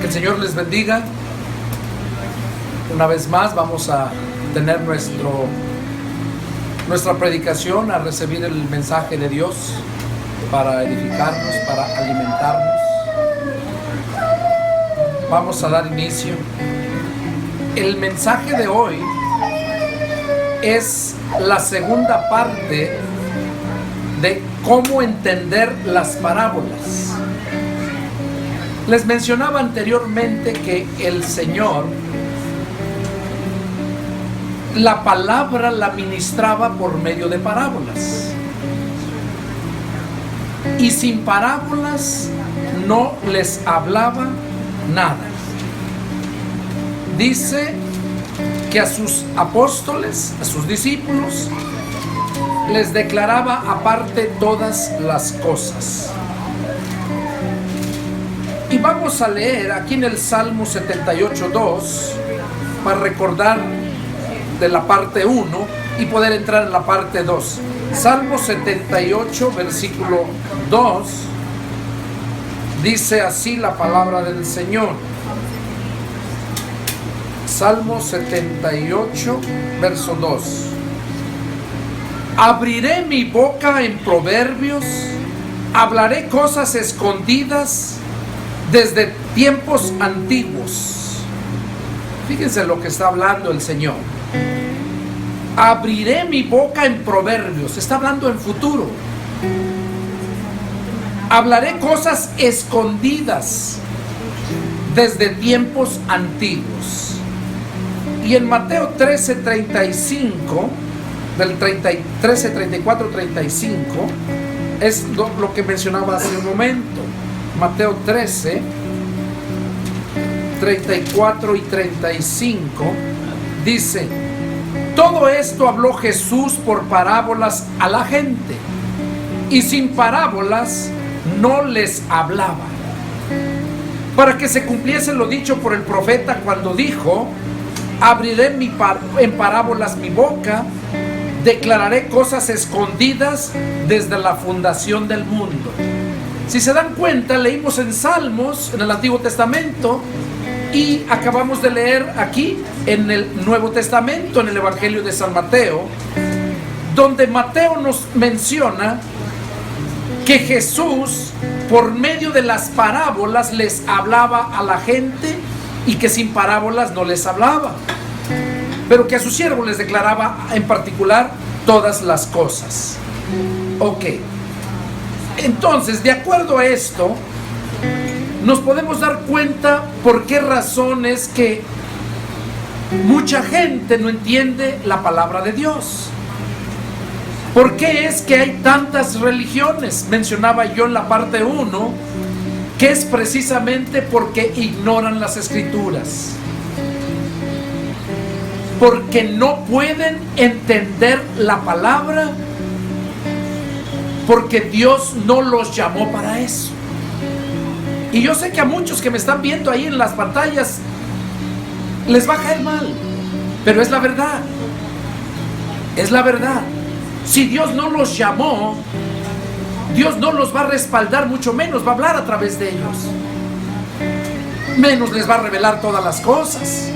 el Señor les bendiga. Una vez más vamos a tener nuestra predicación, a recibir el mensaje de Dios para edificarnos, para alimentarnos. Vamos a dar inicio. El mensaje de hoy es la segunda parte de cómo entender las parábolas. Les mencionaba anteriormente que el Señor, la palabra la ministraba por medio de parábolas. Y sin parábolas no les hablaba nada. Dice que a sus apóstoles, a sus discípulos, les declaraba aparte todas las cosas. Y vamos a leer aquí en el Salmo 78:2 para recordar de la parte 1 y poder entrar en la parte 2. Salmo 78, versículo 2, dice así la palabra del Señor. Salmo 78, verso 2. Abriré mi boca en proverbios, hablaré cosas escondidas desde tiempos antiguos. Fíjense lo que está hablando el Señor. Abriré mi boca en proverbios. Está hablando en futuro. Hablaré cosas escondidas desde tiempos antiguos. Y en Mateo 13:35, del 13:34-35, es lo que mencionaba hace un momento. Mateo 13, 34 y 35 dice: todo esto habló Jesús por parábolas a la gente, y sin parábolas no les hablaba, para que se cumpliese lo dicho por el profeta cuando dijo: abriré en parábolas mi boca, declararé cosas escondidas desde la fundación del mundo. Si se dan cuenta, leímos en Salmos, en el Antiguo Testamento, y acabamos de leer aquí en el Nuevo Testamento, en el Evangelio de San Mateo, donde Mateo nos menciona que Jesús, por medio de las parábolas, les hablaba a la gente, y que sin parábolas no les hablaba, pero que a sus siervos les declaraba en particular todas las cosas. Ok. Entonces, de acuerdo a esto, nos podemos dar cuenta por qué razones que mucha gente no entiende la palabra de Dios. ¿Por qué es que hay tantas religiones? Mencionaba yo en la parte 1 que es precisamente porque ignoran las Escrituras, porque no pueden entender la palabra, porque Dios no los llamó para eso. Y yo sé que a muchos que me están viendo ahí en las pantallas les va a caer mal, pero es la verdad. Es la verdad. Si Dios no los llamó, Dios no los va a respaldar, mucho menos va a hablar a través de ellos. Menos les va a revelar todas las cosas.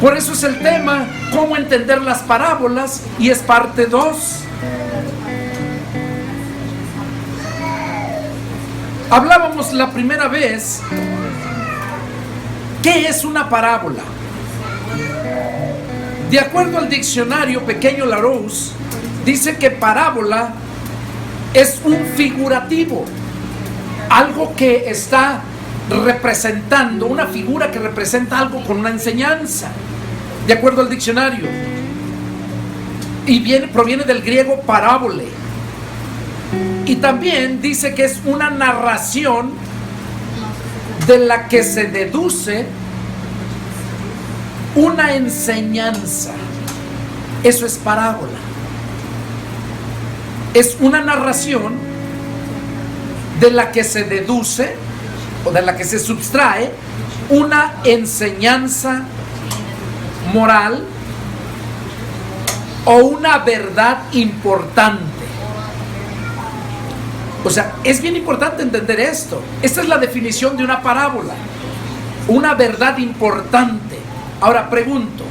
Por eso es el tema, cómo entender las parábolas, y es parte 2. Hablábamos la primera vez, ¿qué es una parábola? De acuerdo al diccionario Pequeño Larousse, dice que parábola es un figurativo, algo que está representando, una figura que representa algo con una enseñanza, de acuerdo al diccionario. Y proviene del griego parábole. Y también dice que es una narración de la que se deduce una enseñanza. Eso es parábola. Es una narración de la que se deduce o de la que se subtrae una enseñanza moral o una verdad importante. O sea, es bien importante entender esto. Esta es la definición de una parábola. una verdad importante. Ahora pregunto,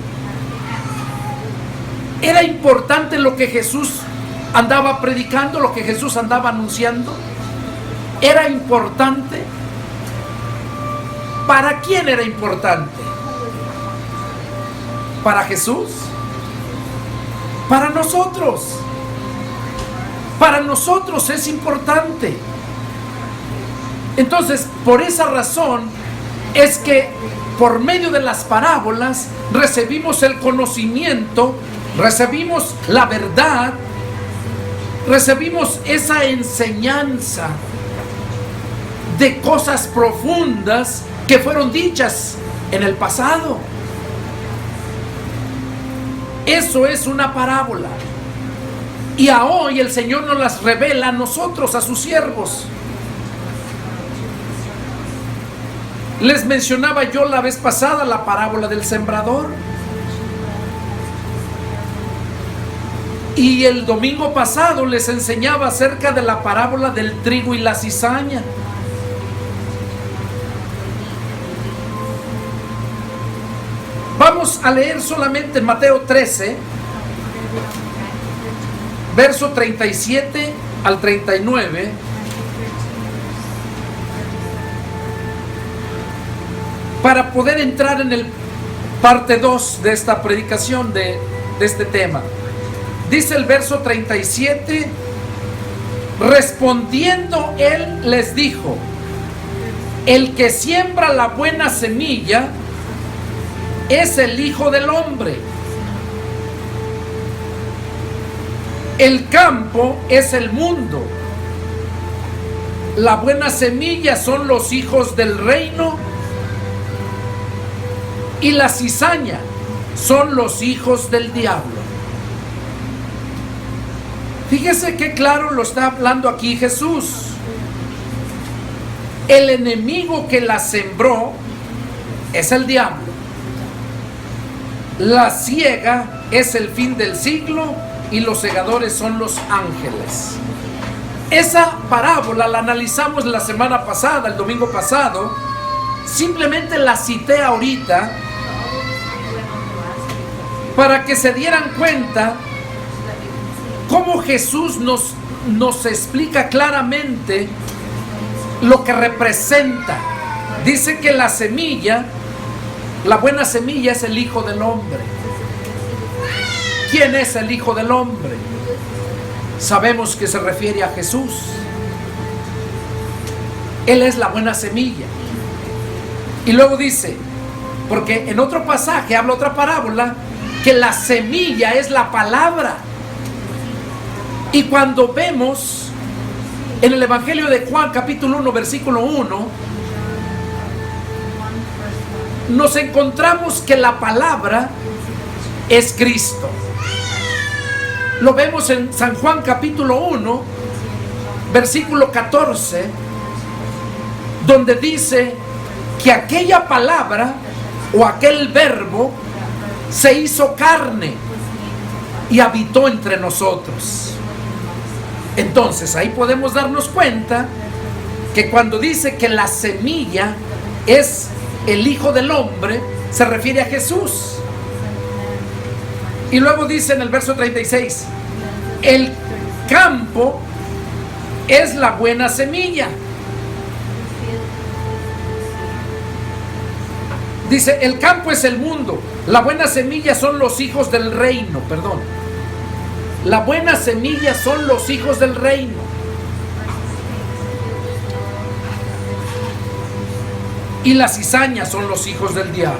¿era importante lo que Jesús andaba predicando, lo que Jesús andaba anunciando? ¿Era importante? ¿Para quién era importante? ¿Para Jesús? Para nosotros. Para nosotros es importante. Entonces, por esa razón es que por medio de las parábolas recibimos el conocimiento, recibimos la verdad, recibimos esa enseñanza de cosas profundas que fueron dichas en el pasado. Eso es una parábola. Y a hoy el Señor nos las revela a nosotros, a sus siervos. Les mencionaba yo la vez pasada la parábola del sembrador. Y el domingo pasado les enseñaba acerca de la parábola del trigo y la cizaña. Vamos a leer solamente en Mateo 13, verso 37 al 39. Para poder entrar en el parte 2 de esta predicación de este tema. Dice el verso 37, respondiendo él les dijo, el que siembra la buena semilla es el Hijo del Hombre. El campo es el mundo. La buena semilla son los hijos del reino. Y la cizaña son los hijos del diablo. Fíjese qué claro lo está hablando aquí Jesús. El enemigo que la sembró es el diablo. La siega es el fin del siglo y los segadores son los ángeles. Esa parábola la analizamos la semana pasada, el domingo pasado. Simplemente la cité ahorita para que se dieran cuenta cómo Jesús nos explica claramente lo que representa. Dice que la semilla, la buena semilla es el Hijo del Hombre. ¿Quién es el Hijo del Hombre? Sabemos que se refiere a Jesús. Él es la buena semilla. Y luego dice, porque en otro pasaje habla otra parábola, que la semilla es la palabra. Y cuando vemos en el Evangelio de Juan capítulo 1 versículo 1, nos encontramos que la palabra es Cristo. Lo vemos en San Juan capítulo 1 versículo 14, donde dice que aquella palabra o aquel verbo se hizo carne y habitó entre nosotros. Entonces ahí podemos darnos cuenta que cuando dice que la semilla es el Hijo del Hombre, se refiere a Jesús. Y luego dice en el verso 36, el campo es la buena semilla. Dice, el campo es el mundo, la buena semilla son los hijos del reino, perdón. La buena semilla son los hijos del reino. Y la cizaña son los hijos del diablo.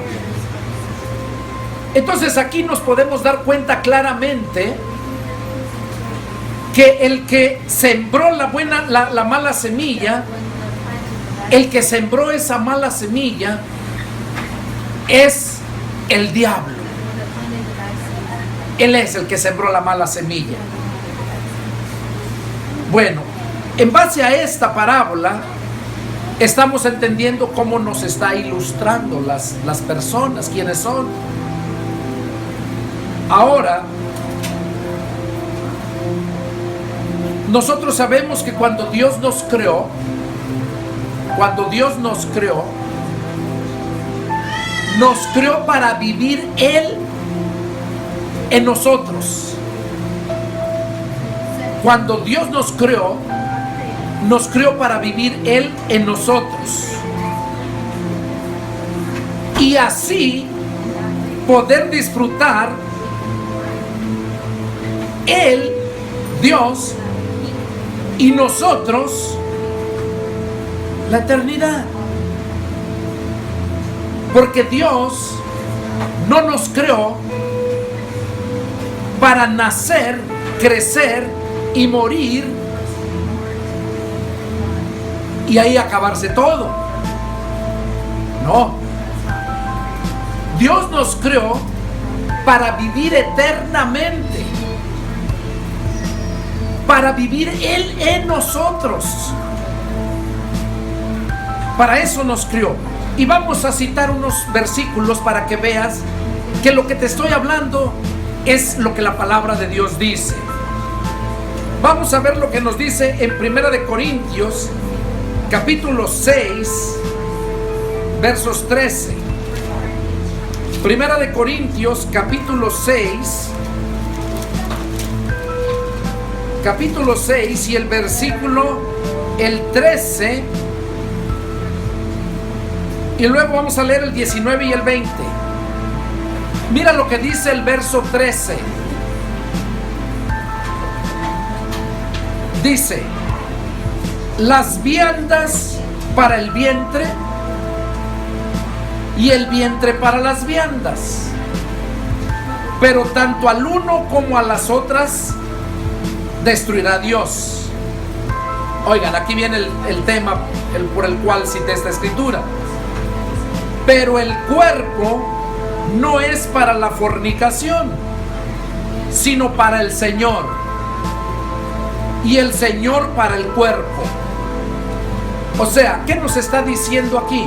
Entonces aquí nos podemos dar cuenta claramente que el que sembró la mala semilla, el que sembró esa mala semilla es el diablo. Él es el que sembró la mala semilla. Bueno, en base a esta parábola estamos entendiendo cómo nos está ilustrando las personas, quiénes son. Ahora, nosotros sabemos que cuando Dios nos creó, nos creó para vivir Él en nosotros. Cuando Dios nos creó para vivir Él en nosotros. Y así poder disfrutar Él, Dios, y nosotros la eternidad. Porque Dios no nos creó para nacer, crecer y morir y ahí acabarse todo. No. Dios nos creó para vivir eternamente, para vivir Él en nosotros. Para eso nos creó. Y vamos a citar unos versículos para que veas que lo que te estoy hablando es lo que la palabra de Dios dice. Vamos a ver lo que nos dice en 1 de Corintios, capítulo 6, versos 13. 1 de Corintios, capítulo 6 y el versículo, el 13, y luego vamos a leer el 19 y el 20. Mira lo que dice el verso 13. Dice: las viandas para el vientre y el vientre para las viandas, pero tanto al uno como a las otras destruirá Dios. Oigan, aquí viene el tema por el cual cité esta escritura. Pero el cuerpo no es para la fornicación, sino para el Señor, y el Señor para el cuerpo. O sea, ¿qué nos está diciendo aquí?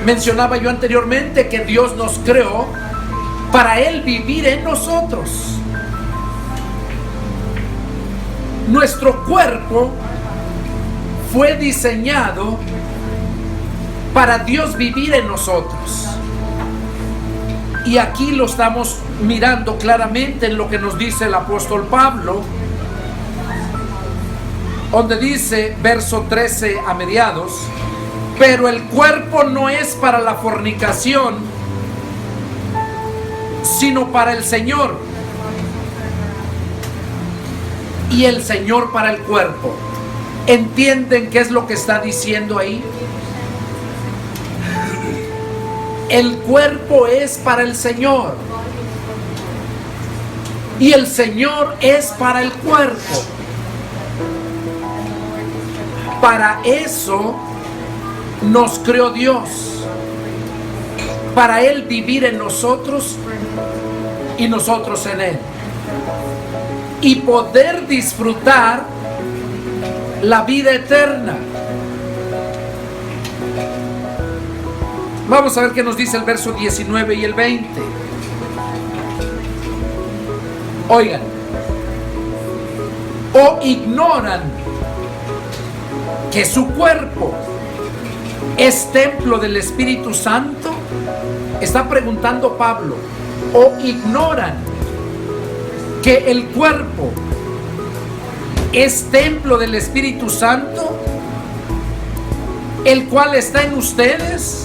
Mencionaba yo anteriormente que Dios nos creó para Él vivir en nosotros. Nuestro cuerpo fue diseñado para Dios vivir en nosotros. Y aquí lo estamos mirando claramente en lo que nos dice el apóstol Pablo, donde dice, verso 13 a mediados: pero el cuerpo no es para la fornicación, sino para el Señor, y el Señor para el cuerpo. ¿Entienden qué es lo que está diciendo ahí? El cuerpo es para el Señor y el Señor es para el cuerpo. Para eso nos creó Dios, para Él vivir en nosotros y nosotros en Él, y poder disfrutar la vida eterna. Vamos a ver qué nos dice el verso 19 y el 20. Oigan: ¿o ignoran que su cuerpo es templo del Espíritu Santo? Está preguntando Pablo. ¿O ignoran que el cuerpo es templo del Espíritu Santo, el cual está en ustedes,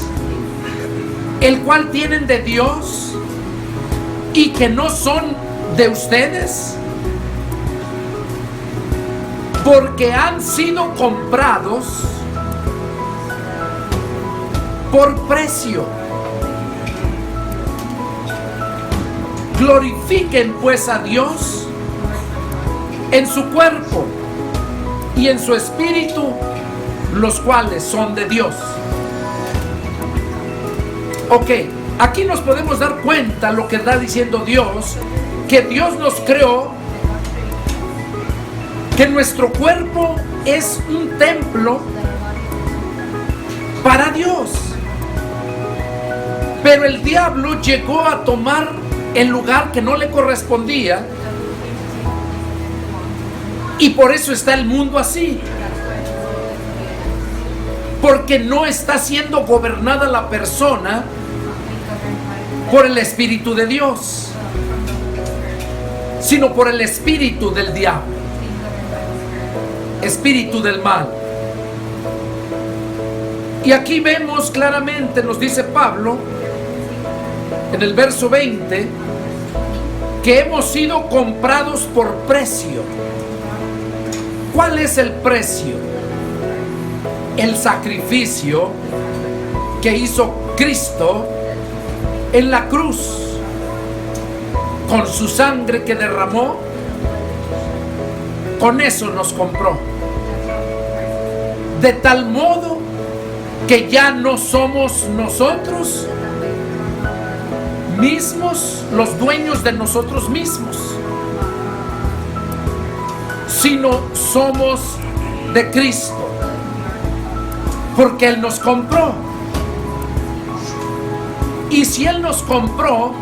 el cual tienen de Dios, y que no son de ustedes? Porque han sido comprados por precio. Glorifiquen pues a Dios en su cuerpo y en su espíritu, los cuales son de Dios. Ok, aquí nos podemos dar cuenta lo que está diciendo Dios, que Dios nos creó, que nuestro cuerpo es un templo para Dios. Pero el diablo llegó a tomar el lugar que no le correspondía, y por eso está el mundo así. Porque no está siendo gobernada la persona por el Espíritu de Dios, sino por el espíritu del diablo, espíritu del mal. Y aquí vemos claramente, nos dice Pablo en el verso 20, que hemos sido comprados por precio. ¿Cuál es el precio? El sacrificio que hizo Cristo en la cruz, con su sangre que derramó. Con eso nos compró, de tal modo que ya no somos nosotros mismos los dueños de nosotros mismos, sino somos de Cristo, porque Él nos compró. Y si Él nos compró,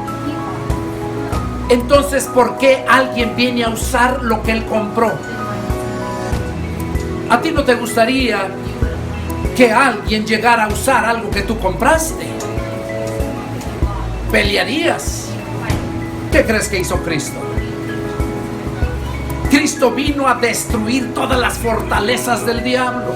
entonces ¿por qué alguien viene a usar lo que Él compró? ¿A ti no te gustaría que alguien llegara a usar algo que tú compraste? ¿Pelearías? ¿Qué crees que hizo Cristo? Cristo vino a destruir todas las fortalezas del diablo.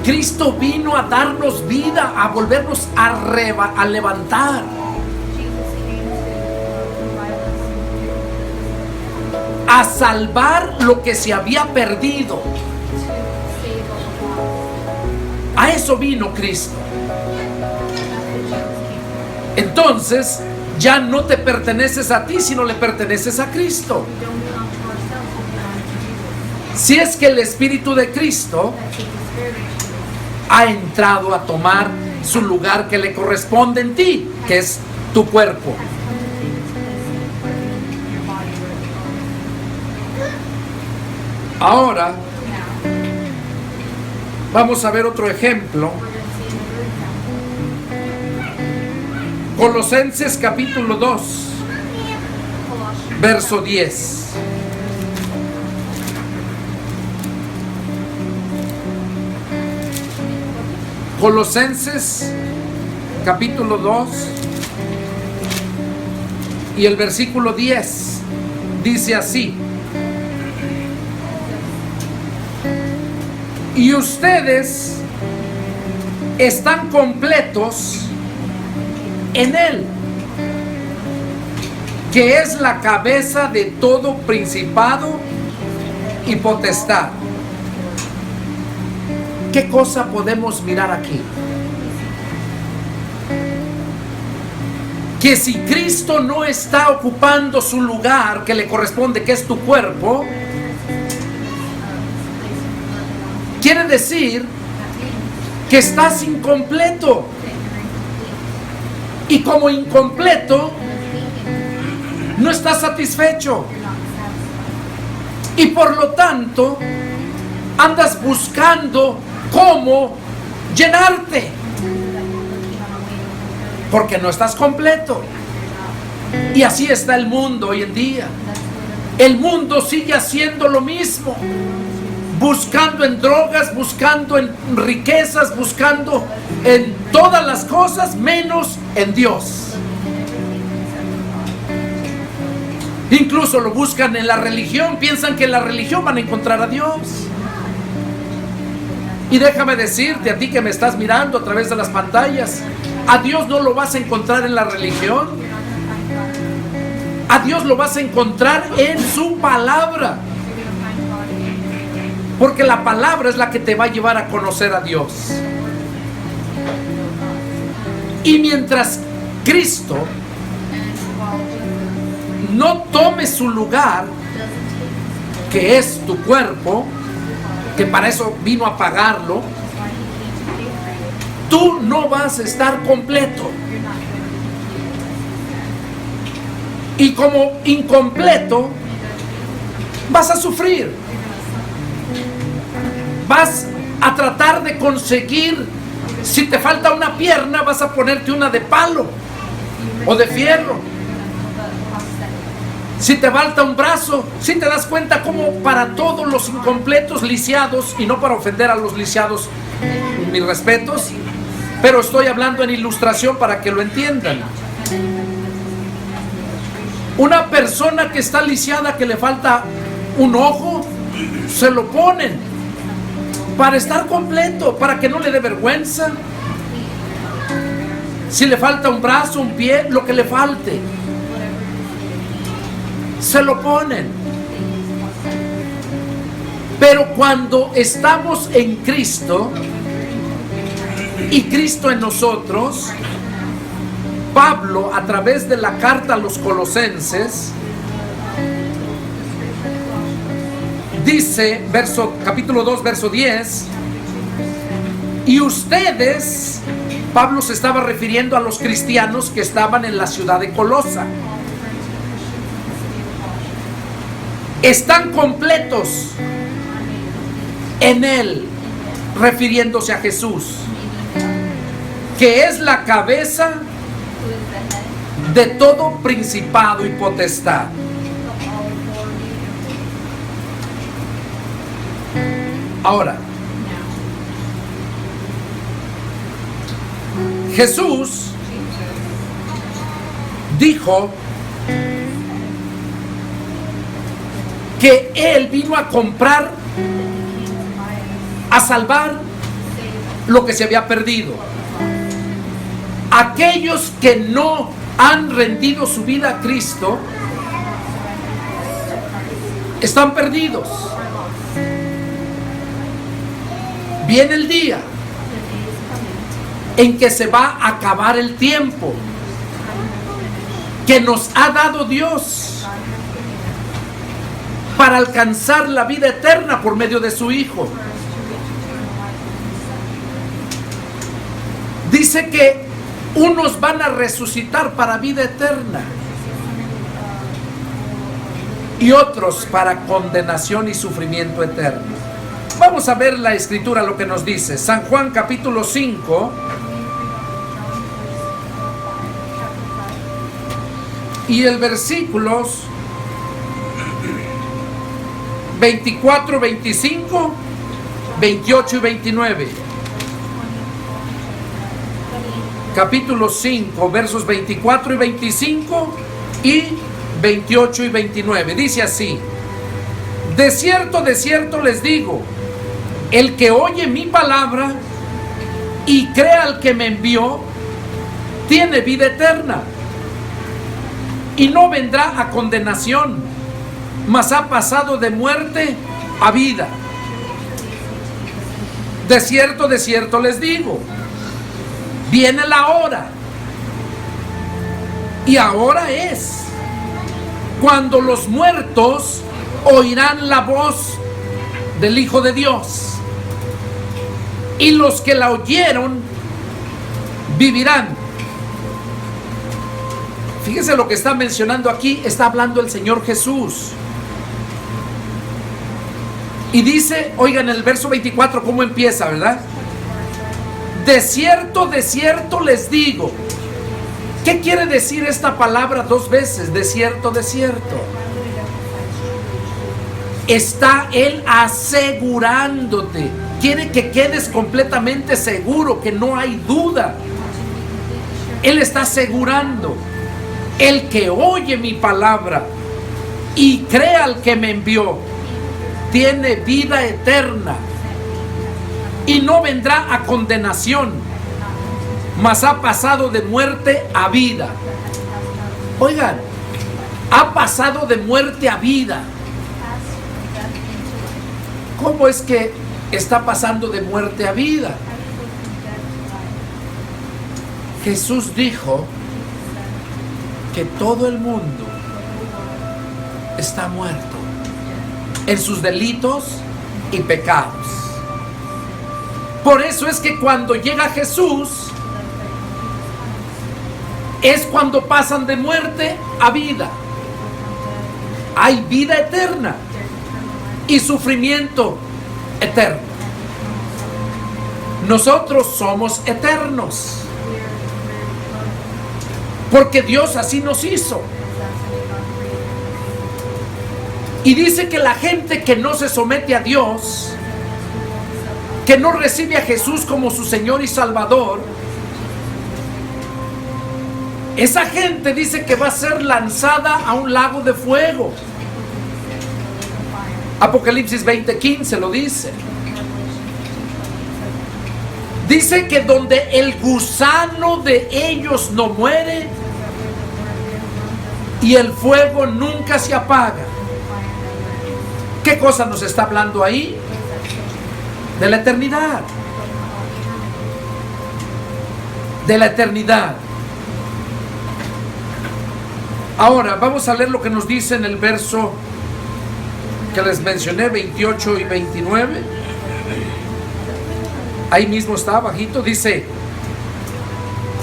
Cristo vino a darnos vida, a volvernos a levantar. A salvar lo que se había perdido. A eso vino Cristo. Entonces, ya no te perteneces a ti, sino le perteneces a Cristo. Si es que el Espíritu de Cristo ha entrado a tomar su lugar que le corresponde en ti, que es tu cuerpo. Ahora vamos a ver otro ejemplo. Colosenses capítulo 2, verso 10. Colosenses capítulo 2 y el versículo 10 dice así: y ustedes están completos en Él, que es la cabeza de todo principado y potestad. ¿Qué cosa podemos mirar aquí? Que si Cristo no está ocupando su lugar que le corresponde, que es tu cuerpo, quiere decir que estás incompleto. Y como incompleto, no estás satisfecho. Y por lo tanto, andas buscando cómo llenarte, porque no estás completo. Y así está el mundo hoy en día. El mundo sigue haciendo lo mismo, buscando en drogas, buscando en riquezas, buscando en todas las cosas menos en Dios. Incluso lo buscan en la religión, piensan que en la religión van a encontrar a Dios. Y déjame decirte a ti que me estás mirando a través de las pantallas, a Dios no lo vas a encontrar en la religión. A Dios lo vas a encontrar en su palabra. Porque la palabra es la que te va a llevar a conocer a Dios. Y mientras Cristo no tome su lugar, que es tu cuerpo, que para eso vino a pagarlo, tú no vas a estar completo. Y como incompleto, vas a sufrir. Vas a tratar de conseguir, si te falta una pierna, vas a ponerte una de palo o de fierro. Si te falta un brazo, si te das cuenta como para todos los incompletos, lisiados, y no para ofender a los lisiados, mis respetos, pero estoy hablando en ilustración para que lo entiendan. Una persona que está lisiada, que le falta un ojo, se lo ponen para estar completo, para que no le dé vergüenza. Si le falta un brazo, un pie, lo que le falte, se lo ponen. Pero cuando estamos en Cristo y Cristo en nosotros, Pablo, a través de la carta a los Colosenses, dice, capítulo 2, verso 10, y ustedes, Pablo se estaba refiriendo a los cristianos que estaban en la ciudad de Colosa, están completos en Él, refiriéndose a Jesús, que es la cabeza de todo principado y potestad. Ahora, Jesús dijo que Él vino a comprar, a salvar lo que se había perdido. Aquellos que no han rendido su vida a Cristo están perdidos. Viene el día en que se va a acabar el tiempo que nos ha dado Dios para alcanzar la vida eterna por medio de su Hijo. Dice que unos van a resucitar para vida eterna y otros para condenación y sufrimiento eterno. Vamos a ver la escritura, lo que nos dice. San Juan capítulo 5 y el versículos 24, 25, 28 y 29. Capítulo 5, versos 24 y 25 y 28 y 29. Dice así: de cierto les digo, el que oye mi palabra y cree al que me envió, tiene vida eterna y no vendrá a condenación, mas ha pasado de muerte a vida. De cierto les digo, viene la hora, y ahora es, cuando los muertos oirán la voz del Hijo de Dios, y los que la oyeron vivirán. Fíjense lo que está mencionando aquí, está hablando el Señor Jesús. Y dice, oigan el verso 24 cómo empieza, ¿verdad? De cierto les digo. ¿Qué quiere decir esta palabra dos veces? De cierto. Está Él asegurándote. Quiere que quedes completamente seguro, que no hay duda. Él está asegurando. El que oye mi palabra y cree al que me envió, tiene vida eterna y no vendrá a condenación, mas ha pasado de muerte a vida. Oigan, ha pasado de muerte a vida. ¿Cómo es que está pasando de muerte a vida? Jesús dijo que todo el mundo está muerto en sus delitos y pecados. Por eso es que cuando llega Jesús, es cuando pasan de muerte a vida. Hay vida eterna y sufrimiento eterno. Nosotros somos eternos, porque Dios así nos hizo. Y dice que la gente que no se somete a Dios, que no recibe a Jesús como su Señor y Salvador, esa gente dice que va a ser lanzada a un lago de fuego. Apocalipsis 20:15 lo dice. Dice que donde el gusano de ellos no muere y el fuego nunca se apaga. ¿Qué cosa nos está hablando ahí? De la eternidad. De la eternidad. Ahora vamos a leer lo que nos dice en el verso que les mencioné, 28 y 29. Ahí mismo está abajito, dice: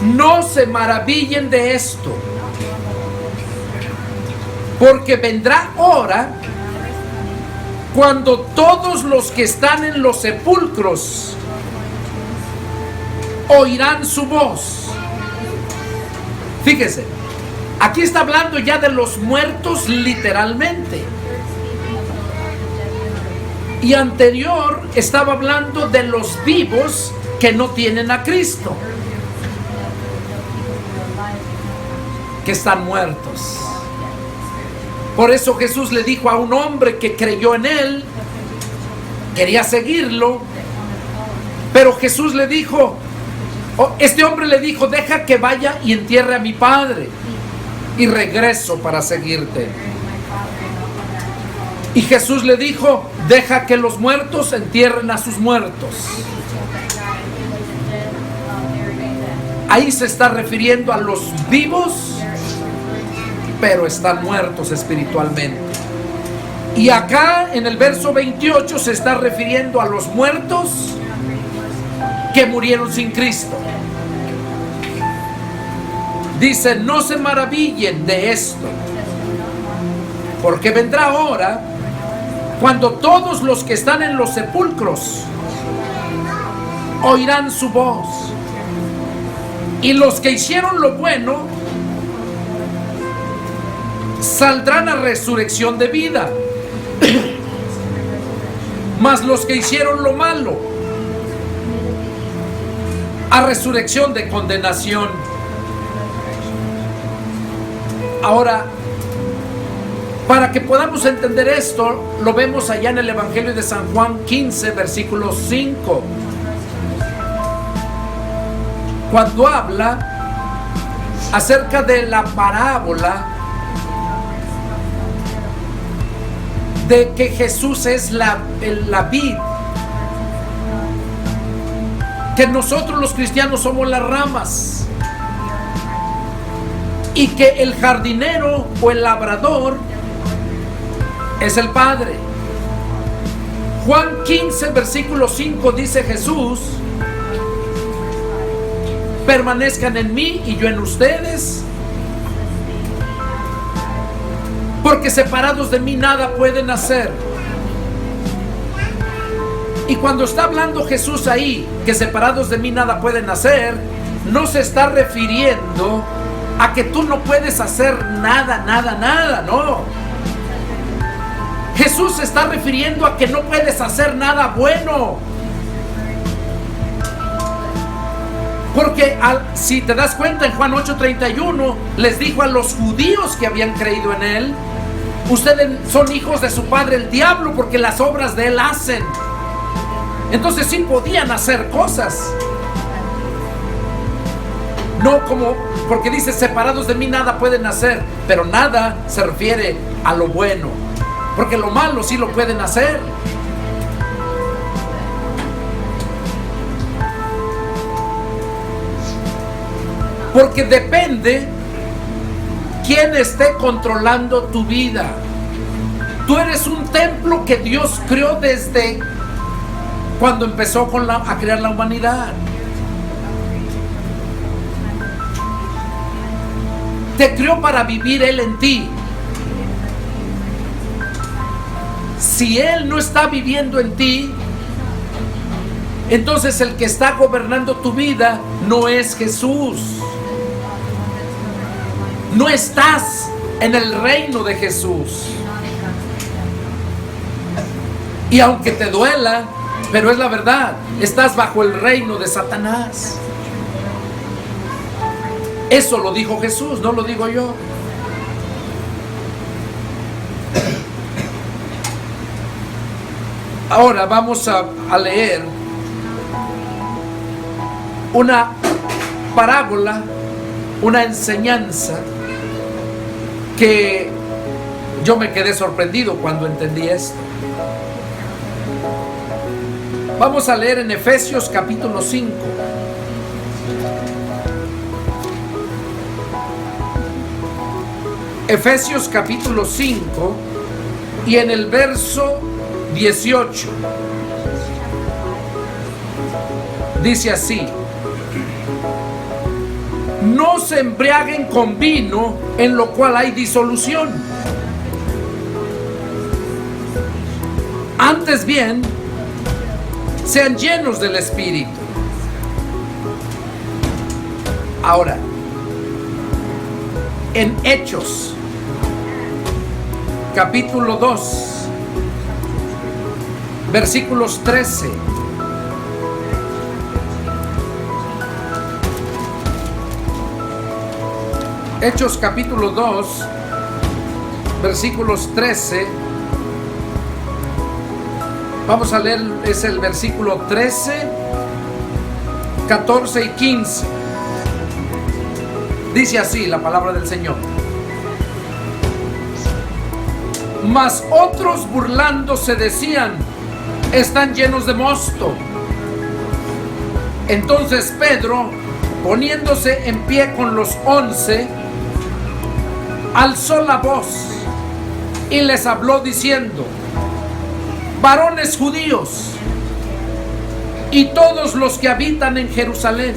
no se maravillen de esto, porque vendrá hora cuando todos los que están en los sepulcros oirán su voz. Fíjese, aquí está hablando ya de los muertos literalmente. Y anterior estaba hablando de los vivos que no tienen a Cristo, que están muertos. Por eso Jesús le dijo a un hombre que creyó en él, quería seguirlo, pero Jesús le dijo, este hombre le dijo: deja que vaya y entierre a mi padre y regreso para seguirte. Y Jesús le dijo: deja que los muertos entierren a sus muertos. Ahí se está refiriendo a los vivos, pero están muertos espiritualmente. Y acá en el verso 28 se está refiriendo a los muertos que murieron sin Cristo. Dice: no se maravillen de esto, porque vendrá hora cuando todos los que están en los sepulcros oirán su voz, y los que hicieron lo bueno saldrán a resurrección de vida, mas los que hicieron lo malo a resurrección de condenación. Ahora, para que podamos entender esto, lo vemos allá en el Evangelio de San Juan 15, versículo 5. Cuando habla acerca de la parábola de que Jesús es la vid, que nosotros los cristianos somos las ramas, y que el jardinero o el labrador es el Padre. Juan 15, versículo 5 dice Jesús: permanezcan en mí y yo en ustedes, porque separados de mí nada pueden hacer. Y cuando está hablando Jesús ahí, que separados de mí nada pueden hacer, no se está refiriendo a que tú no puedes hacer nada, no. Jesús se está refiriendo a que no puedes hacer nada bueno. Porque si te das cuenta, en Juan 8:31 les dijo a los judíos que habían creído en él: ustedes son hijos de su padre el diablo, porque las obras de él hacen. Entonces sí podían hacer cosas. No como, porque dice: separados de mí nada pueden hacer. Pero nada se refiere a lo bueno, porque lo malo sí lo pueden hacer. Porque depende quién esté controlando tu vida. Tú eres un templo que Dios creó desde cuando empezó a crear la humanidad. Te creó para vivir Él en ti. Si Él no está viviendo en ti, entonces el que está gobernando tu vida no es Jesús. No estás en el reino de Jesús. Y aunque te duela, pero es la verdad, estás bajo el reino de Satanás. Eso lo dijo Jesús, no lo digo yo. Ahora vamos a leer una parábola, una enseñanza que yo me quedé sorprendido cuando entendí esto. Vamos a leer en Efesios capítulo 5. Efesios capítulo 5 y en el verso 18 dice así: no se embriaguen con vino, en lo cual hay disolución. Antes bien, sean llenos del Espíritu. Ahora, en Hechos capítulo 2 versículos 13 Hechos capítulo 2 versículos 13, vamos a leer, es el versículo 13, 14 y 15. Dice así la palabra del Señor: mas otros burlándose decían: están llenos de mosto. Entonces Pedro, poniéndose en pie con los 11, alzó la voz y les habló diciendo: varones judíos y todos los que habitan en Jerusalén,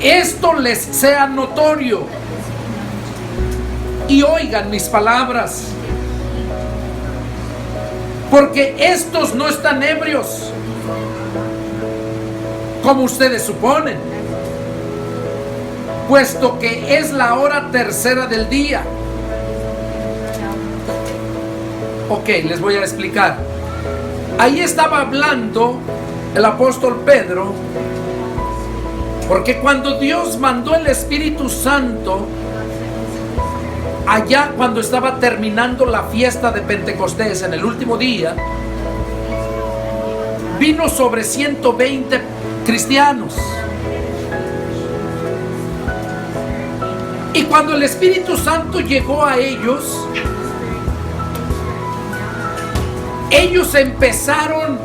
esto les sea notorio y oigan mis palabras, porque estos no están ebrios, como ustedes suponen, puesto que es la hora tercera del día. Ok, les voy a explicar. Ahí estaba hablando el apóstol Pedro, porque cuando Dios mandó el Espíritu Santo, allá cuando estaba terminando la fiesta de Pentecostés en el último día, vino sobre 120 cristianos. Y cuando el Espíritu Santo llegó a ellos, ellos empezaron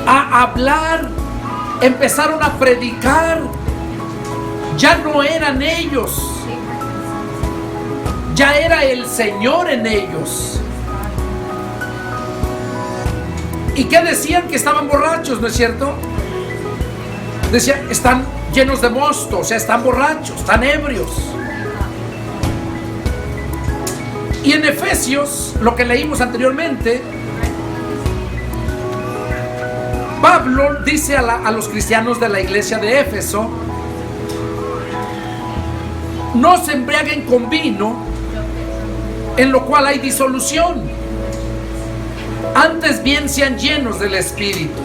a hablar, empezaron a predicar. Ya no eran ellos, ya era el Señor en ellos. ¿Y qué decían? Que estaban borrachos, ¿no es cierto? Decían, están llenos de mosto, o sea, están borrachos, están ebrios. Y en Efesios, lo que leímos anteriormente, Pablo dice a los cristianos de la iglesia de Éfeso: no se embriaguen con vino, en lo cual hay disolución. Antes bien sean llenos del Espíritu.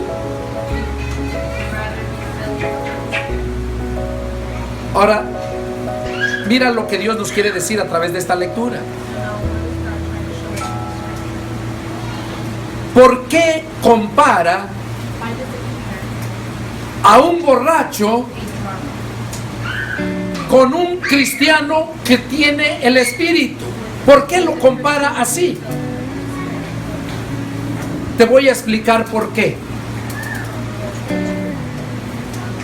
Ahora, mira lo que Dios nos quiere decir a través de esta lectura. ¿Por qué compara a un borracho con un cristiano que tiene el Espíritu? ¿Por qué lo compara así? Te voy a explicar por qué.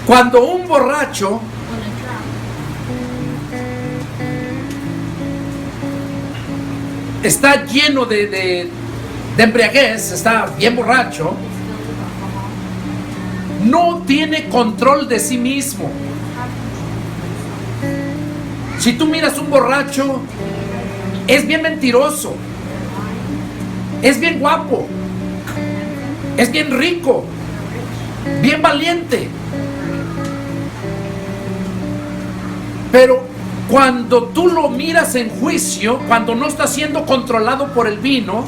Cuando un borracho está lleno de embriaguez, está bien borracho, no tiene control de sí mismo. Si tú miras un borracho, es bien mentiroso, es bien guapo, es bien rico, bien valiente. Pero cuando tú lo miras en juicio, cuando no está siendo controlado por el vino,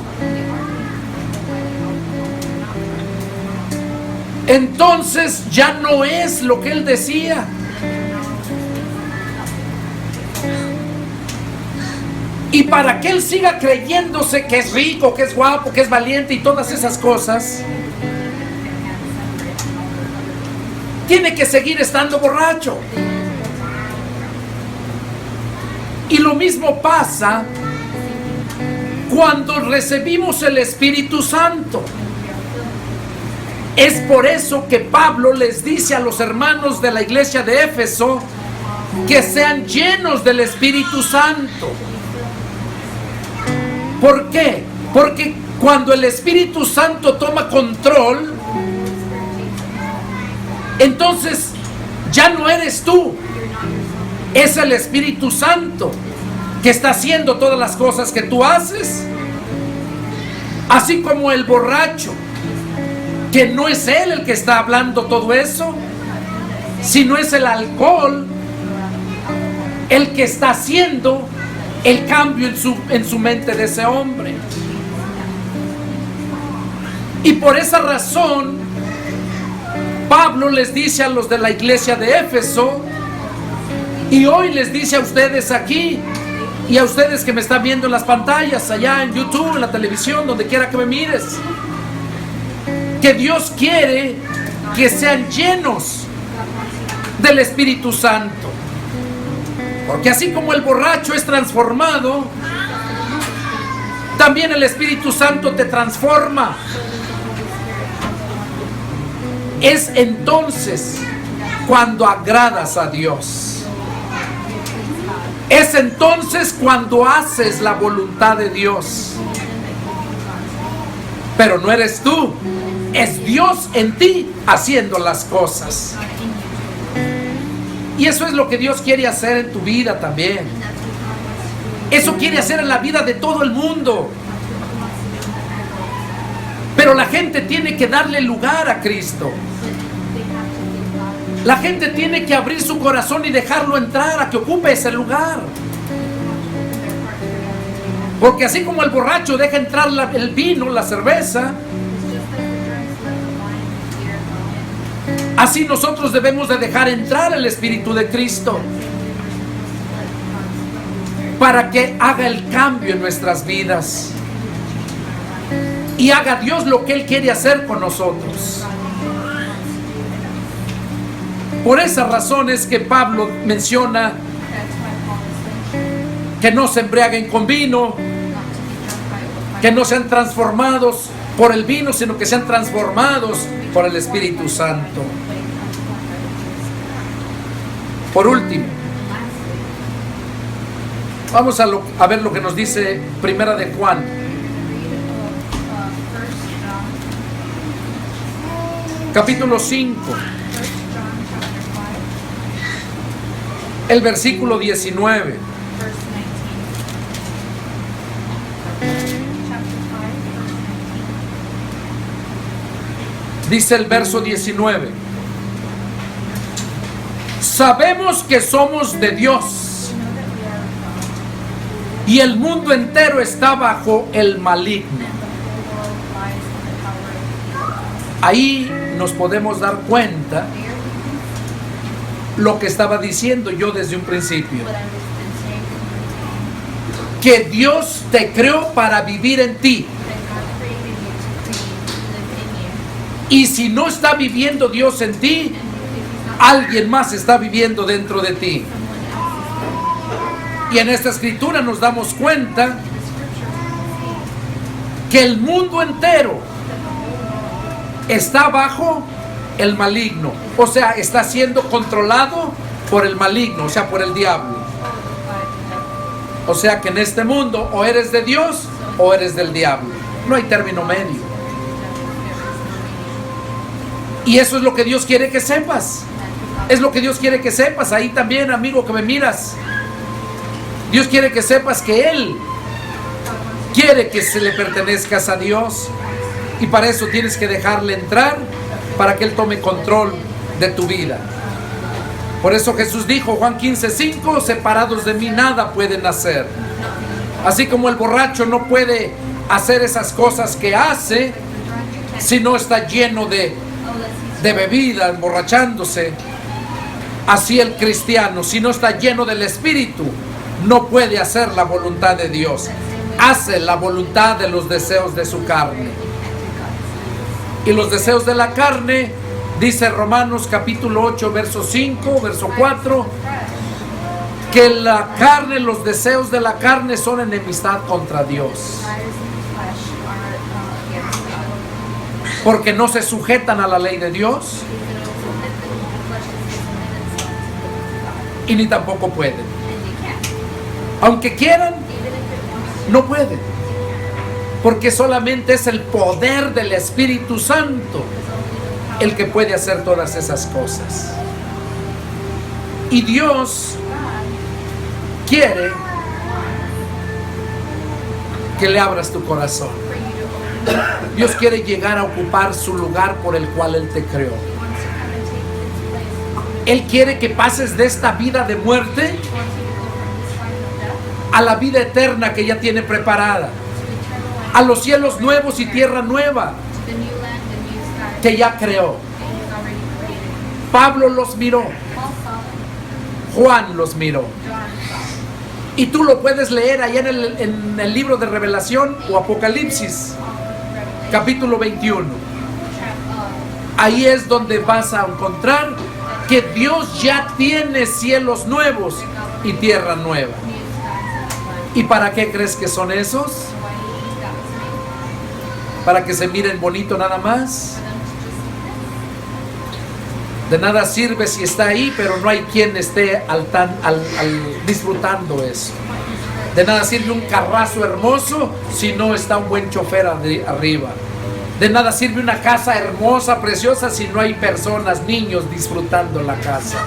entonces ya no es lo que él decía. Y para que él siga creyéndose que es rico, que es guapo, que es valiente y todas esas cosas, tiene que seguir estando borracho. Y lo mismo pasa cuando recibimos el Espíritu Santo. Es por eso que Pablo les dice a los hermanos de la iglesia de Éfeso que sean llenos del Espíritu Santo. ¿Por qué? Porque cuando el Espíritu Santo toma control, entonces ya no eres tú, es el Espíritu Santo que está haciendo todas las cosas que tú haces. Así como el borracho, que no es él el que está hablando todo eso, sino es el alcohol el que está haciendo el cambio en su mente de ese hombre. Y por esa razón Pablo les dice a los de la iglesia de Éfeso, y hoy les dice a ustedes aquí, y a ustedes que me están viendo en las pantallas, allá en YouTube, en la televisión, donde quiera que me mires, que Dios quiere que sean llenos del Espíritu Santo. Porque así como el borracho es transformado, también el Espíritu Santo te transforma. Es entonces cuando agradas a Dios. Es entonces cuando haces la voluntad de Dios. Pero no eres tú, es Dios en ti haciendo las cosas. Y eso es lo que Dios quiere hacer en tu vida también. Eso quiere hacer en la vida de todo el mundo. Pero la gente tiene que darle lugar a Cristo. La gente tiene que abrir su corazón y dejarlo entrar a que ocupe ese lugar. Porque así como el borracho deja entrar el vino, la cerveza, así nosotros debemos de dejar entrar el Espíritu de Cristo para que haga el cambio en nuestras vidas y haga Dios lo que Él quiere hacer con nosotros. Por esa razón es que Pablo menciona que no se embriaguen con vino, que no sean transformados por el vino, sino que sean transformados por el Espíritu Santo. Por último, vamos a ver lo que nos dice Primera de Juan. Capítulo 5. El versículo 19. Dice el verso 19: sabemos que somos de Dios y el mundo entero está bajo el maligno. Ahí nos podemos dar cuenta lo que estaba diciendo yo desde un principio, que Dios te creó para vivir en ti. Y si no está viviendo Dios en ti, alguien más está viviendo dentro de ti. Y en esta escritura nos damos cuenta que el mundo entero está bajo el maligno, o sea, está siendo controlado por el maligno, o sea, por el diablo. O sea que en este mundo o eres de Dios o eres del diablo, no hay término medio. Y eso es lo que Dios quiere que sepas. Es lo que Dios quiere que sepas. Ahí también, amigo que me miras, Dios quiere que sepas que Él quiere que se le pertenezcas a Dios. Y para eso tienes que dejarle entrar, para que Él tome control de tu vida. Por eso Jesús dijo, Juan 15:5, separados de mí nada pueden hacer. Así como el borracho no puede hacer esas cosas que hace si no está lleno de bebida, emborrachándose. Así el cristiano, si no está lleno del Espíritu, no puede hacer la voluntad de Dios. Hace la voluntad de los deseos de su carne. Y los deseos de la carne, dice Romanos capítulo 8, verso 5, verso 4, que la carne, los deseos de la carne son enemistad contra Dios. Porque no se sujetan a la ley de Dios y ni tampoco pueden. Aunque quieran, no pueden. Porque solamente es el poder del Espíritu Santo el que puede hacer todas esas cosas. Y Dios quiere que le abras tu corazón. Dios quiere llegar a ocupar su lugar por el cual Él te creó. Él quiere que pases de esta vida de muerte a la vida eterna que ya tiene preparada, a los cielos nuevos y tierra nueva que ya creó. Pablo los miró, Juan los miró, y tú lo puedes leer allá en el libro de Revelación o Apocalipsis capítulo 21. Ahí es donde vas a encontrar que Dios ya tiene cielos nuevos y tierra nueva. ¿Y para qué crees que son esos? ¿Para que se miren bonito nada más? De nada sirve si está ahí, pero no hay quien esté disfrutando eso. De nada sirve un carrazo hermoso si no está un buen chofer arriba. De nada sirve una casa hermosa, preciosa, si no hay personas, niños disfrutando la casa.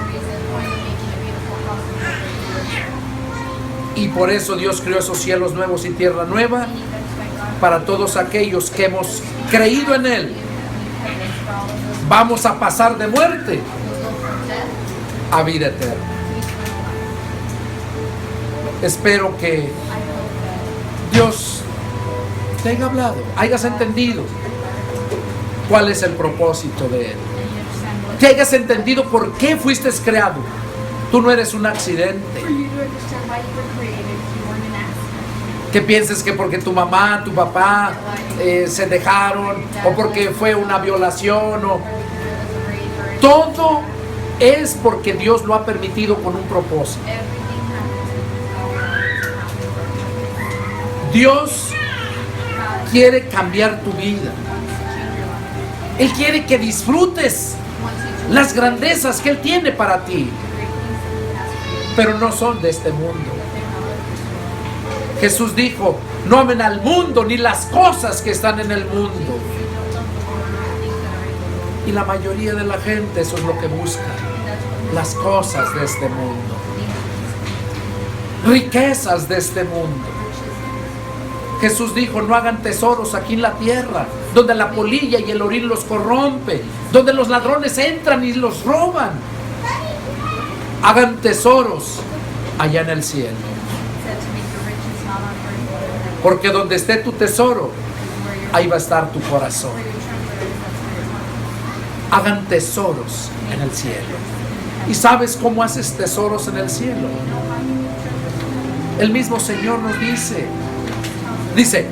Y por eso Dios creó esos cielos nuevos y tierra nueva para todos aquellos que hemos creído en Él. Vamos a pasar de muerte a vida eterna. Espero que Dios te haya hablado, hayas entendido cuál es el propósito de Él, que hayas entendido por qué fuiste creado. Tú no eres un accidente. Que pienses que porque tu mamá, tu papá se dejaron, o porque fue una violación, todo es porque Dios lo ha permitido con un propósito. Dios quiere cambiar tu vida. Él quiere que disfrutes las grandezas que Él tiene para ti, pero no son de este mundo. Jesús dijo: no amen al mundo ni las cosas que están en el mundo. Y la mayoría de la gente eso es lo que busca, las cosas de este mundo, riquezas de este mundo. Jesús dijo: no hagan tesoros aquí en la tierra, donde la polilla y el orín los corrompe, donde los ladrones entran y los roban. Hagan tesoros allá en el cielo. Porque donde esté tu tesoro, ahí va a estar tu corazón. Hagan tesoros en el cielo. ¿Y sabes cómo haces tesoros en el cielo? El mismo Señor nos dice,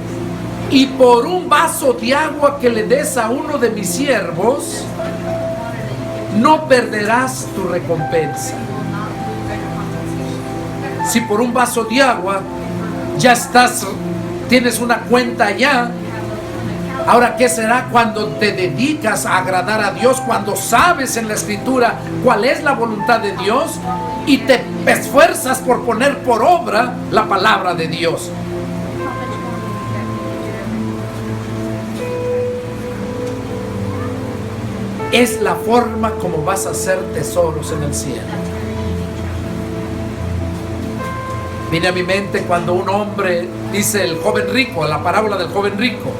y por un vaso de agua que le des a uno de mis siervos, no perderás tu recompensa. Si por un vaso de agua ya tienes una cuenta allá, ahora ¿qué será cuando te dedicas a agradar a Dios? Cuando sabes en la Escritura cuál es la voluntad de Dios y te esfuerzas por poner por obra la palabra de Dios. Es la forma como vas a hacer tesoros en el cielo. Viene a mi mente cuando un hombre dice el joven rico, la parábola del joven rico,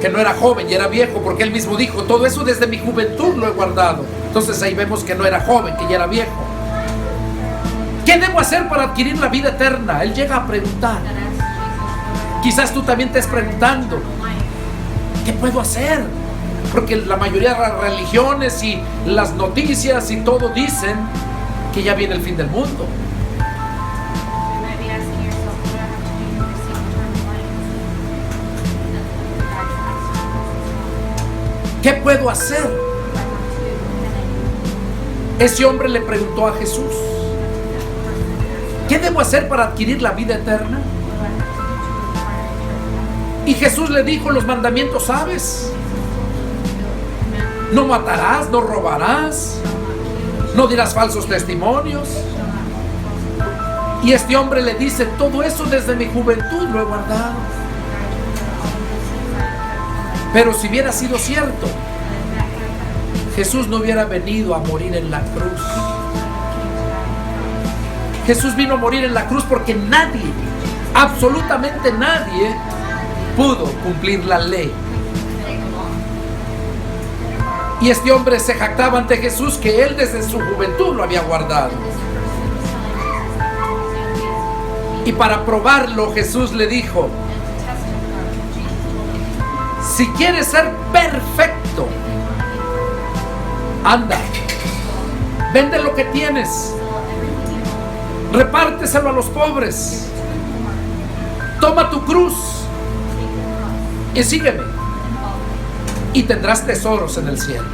que no era joven y era viejo, porque él mismo dijo: todo eso desde mi juventud lo he guardado. Entonces ahí vemos que no era joven, que ya era viejo. ¿Qué debo hacer para adquirir la vida eterna? Él llega a preguntar. Quizás tú también estés preguntando: ¿qué puedo hacer Porque la mayoría de las religiones y las noticias y todo dicen que ya viene el fin del mundo. ¿Qué puedo hacer? Ese hombre le preguntó a Jesús: ¿qué debo hacer para adquirir la vida eterna? Y Jesús le dijo: los mandamientos sabes. No matarás, no robarás, no dirás falsos testimonios. Y este hombre le dice: todo eso desde mi juventud lo he guardado. Pero si hubiera sido cierto, Jesús no hubiera venido a morir en la cruz. Jesús vino a morir en la cruz porque nadie, absolutamente nadie, pudo cumplir la ley. Y este hombre se jactaba ante Jesús que él desde su juventud lo había guardado. Y para probarlo, Jesús le dijo: si quieres ser perfecto, anda, vende lo que tienes, repárteselo a los pobres, toma tu cruz y sígueme, y tendrás tesoros en el cielo.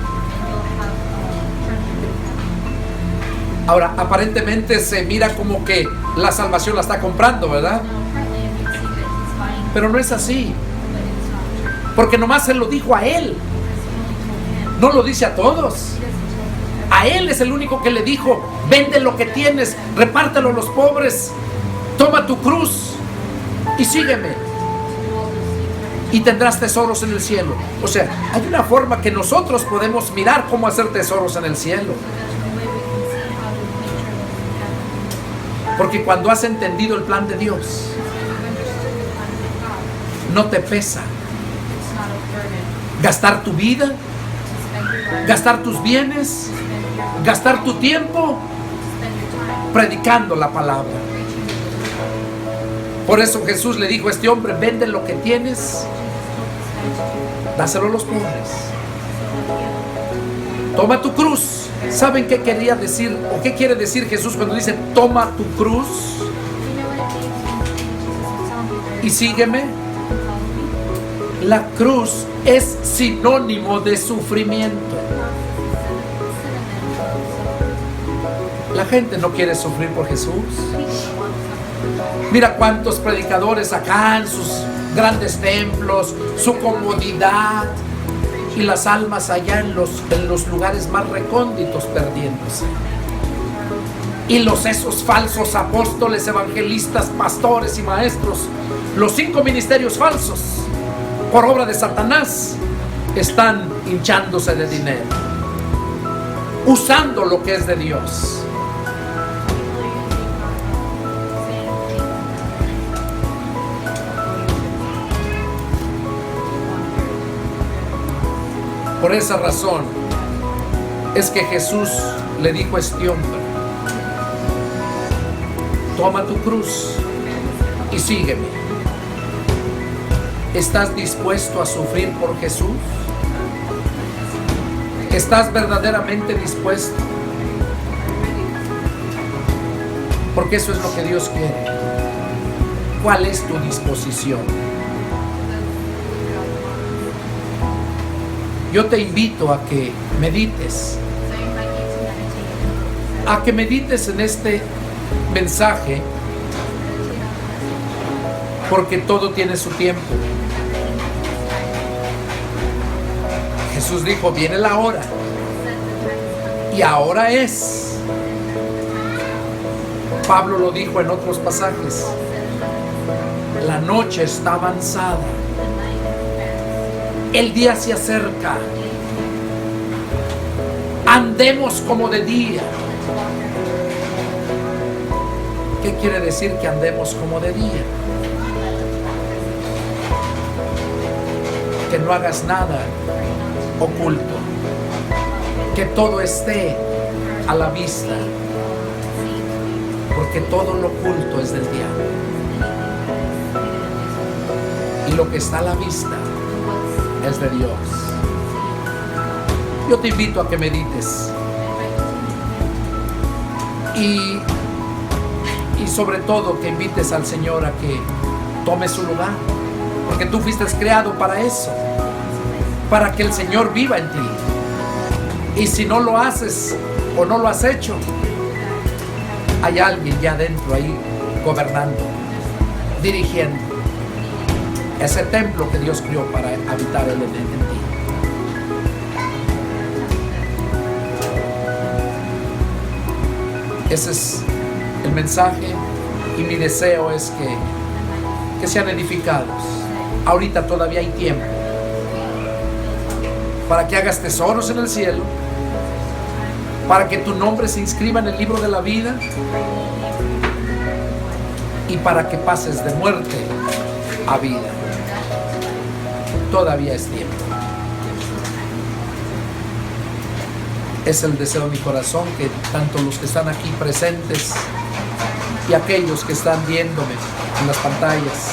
Ahora, aparentemente se mira como que la salvación la está comprando, ¿verdad? Pero no es así, porque nomás se lo dijo a él, no lo dice a todos. A él es el único que le dijo: vende lo que tienes, repártelo a los pobres, toma tu cruz y sígueme, y tendrás tesoros en el cielo. O sea, hay una forma que nosotros podemos mirar cómo hacer tesoros en el cielo. Porque cuando has entendido el plan de Dios, no te pesa gastar tu vida, gastar tus bienes, gastar tu tiempo predicando la palabra. Por eso Jesús le dijo a este hombre: vende lo que tienes, dáselo a los pobres, toma tu cruz. ¿Saben qué quería decir o qué quiere decir Jesús cuando dice toma tu cruz y sígueme? La cruz es sinónimo de sufrimiento. La gente no quiere sufrir por Jesús. Mira cuántos predicadores acá en sus grandes templos, su comodidad, y las almas allá en los lugares más recónditos perdiéndose. Y esos falsos apóstoles, evangelistas, pastores y maestros, los 5 ministerios falsos, por obra de Satanás, están hinchándose de dinero, usando lo que es de Dios. Por esa razón es que Jesús le dijo a este hombre: toma tu cruz y sígueme. ¿Estás dispuesto a sufrir por Jesús? ¿Estás verdaderamente dispuesto? Porque eso es lo que Dios quiere. ¿Cuál es tu disposición? Yo te invito a que medites, en este mensaje, porque todo tiene su tiempo. Jesús dijo: viene la hora, y ahora es. Pablo lo dijo en otros pasajes: la noche está avanzada, el día se acerca, andemos como de día. ¿Qué quiere decir que andemos como de día? Que no hagas nada oculto, que todo esté a la vista, porque todo lo oculto es del diablo, y lo que está a la vista es de Dios. Yo te invito a que medites y sobre todo que invites al Señor a que tome su lugar, porque tú fuiste creado para eso, para que el Señor viva en ti. Y si no lo haces o no lo has hecho, hay alguien ya adentro ahí gobernando, dirigiendo ese templo que Dios creó para habitar Él en ti. Ese es el mensaje y mi deseo es que sean edificados. Ahorita todavía hay tiempo para que hagas tesoros en el cielo, para que tu nombre se inscriba en el libro de la vida y para que pases de muerte a vida. Todavía es tiempo. Es el deseo de mi corazón que tanto los que están aquí presentes y aquellos que están viéndome en las pantallas,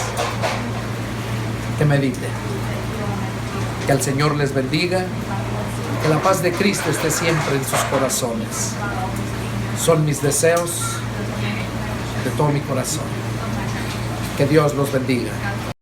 que mediten, que el Señor les bendiga, que la paz de Cristo esté siempre en sus corazones. Son mis deseos de todo mi corazón. Que Dios los bendiga.